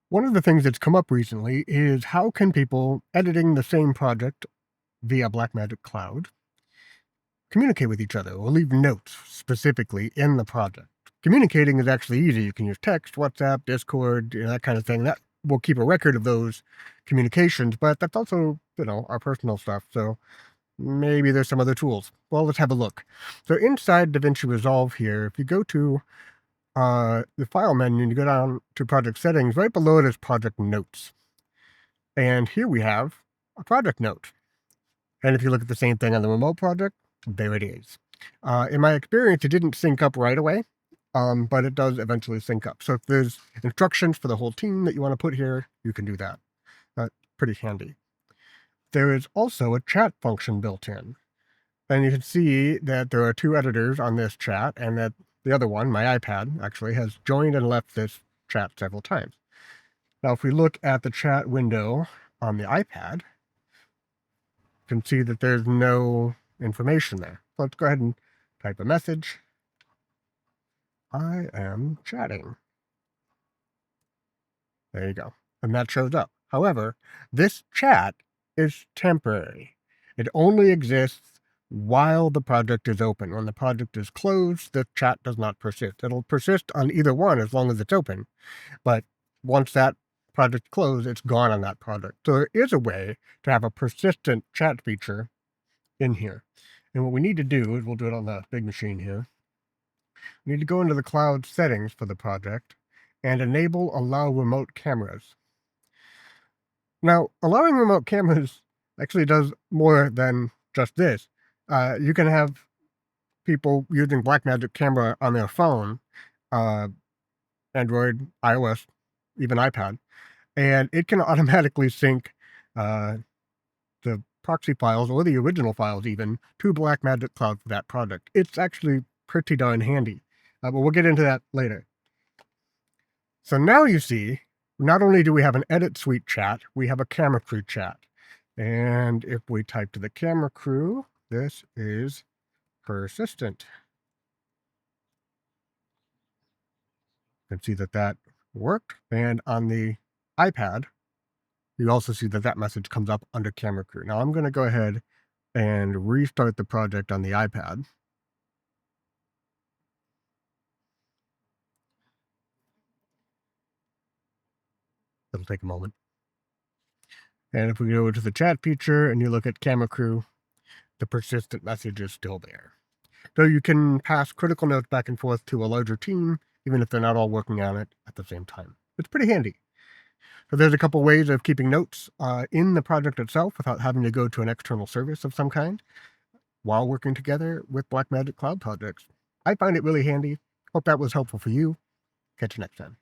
One of the things that's come up recently is how can people editing the same project via Blackmagic Cloud communicate with each other or leave notes specifically in the project? Communicating is actually easy. You can use text, WhatsApp, Discord, that kind of thing. That will keep a record of those communications, but that's also, our personal stuff. So maybe there's some other tools. Well, let's have a look. So inside Davinci Resolve here, if you go to the file menu and you go down to project settings, right below it is project notes. And here we have a project note. And if you look at the same thing on the remote project, there it is. In my experience, it didn't sync up right away, but it does eventually sync up. So if there's instructions for the whole team that you want to put here, you can do that. That's pretty handy. There is also a chat function built in. And you can see that there are two editors on this chat, and that the other one, my iPad, actually has joined and left this chat several times. Now, if we look at the chat window on the iPad, you can see that there's no information there. So let's go ahead and type a message. I am chatting. There you go. And that shows up. However, this chat is temporary. It only exists while the project is open. When the project is closed, the chat does not persist. It'll persist on either one as long as it's open. But once that project closed, it's gone on that project. So there is a way to have a persistent chat feature in here. And what we need to do is, we'll do it on the big machine here. We need to go into the cloud settings for the project and enable allow remote cameras. Now, allowing remote cameras actually does more than just this. You can have people using Blackmagic Camera on their phone, Android, iOS, even iPad, and it can automatically sync the proxy files or the original files even to Blackmagic Cloud for that project. It's actually pretty darn handy, but we'll get into that later. So now you see, not only do we have an edit suite chat, we have a camera crew chat. And if we type to the camera crew, this is persistent. You can see that that worked. And on the iPad, you also see that that message comes up under camera crew. Now I'm going to go ahead and restart the project on the iPad. It'll take a moment. And if we go to the chat feature and you look at camera crew, the persistent message is still there. So you can pass critical notes back and forth to a larger team, even if they're not all working on it at the same time. It's pretty handy. So there's a couple ways of keeping notes in the project itself without having to go to an external service of some kind while working together with Blackmagic Cloud projects. I find it really handy. Hope that was helpful for you. Catch you next time.